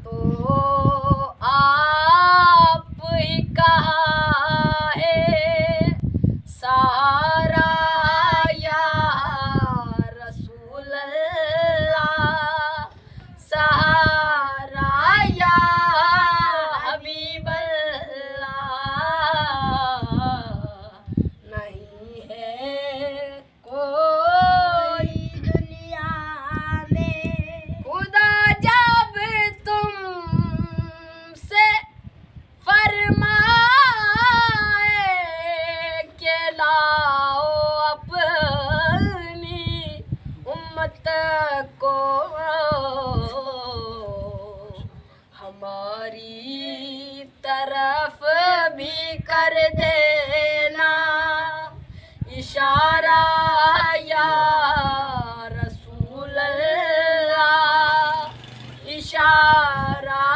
तो आप ही कहा है सहारा या रसूल अल्लाह, सहारा या हबीब अल्लाह, नहीं है कोई दुनिया में। खुदा जब तुमसे फरमाए के लाओ अपनी उम्मत को, हमारी तरफ भी कर देना इशारा या रसूल अल्लाह, इशारा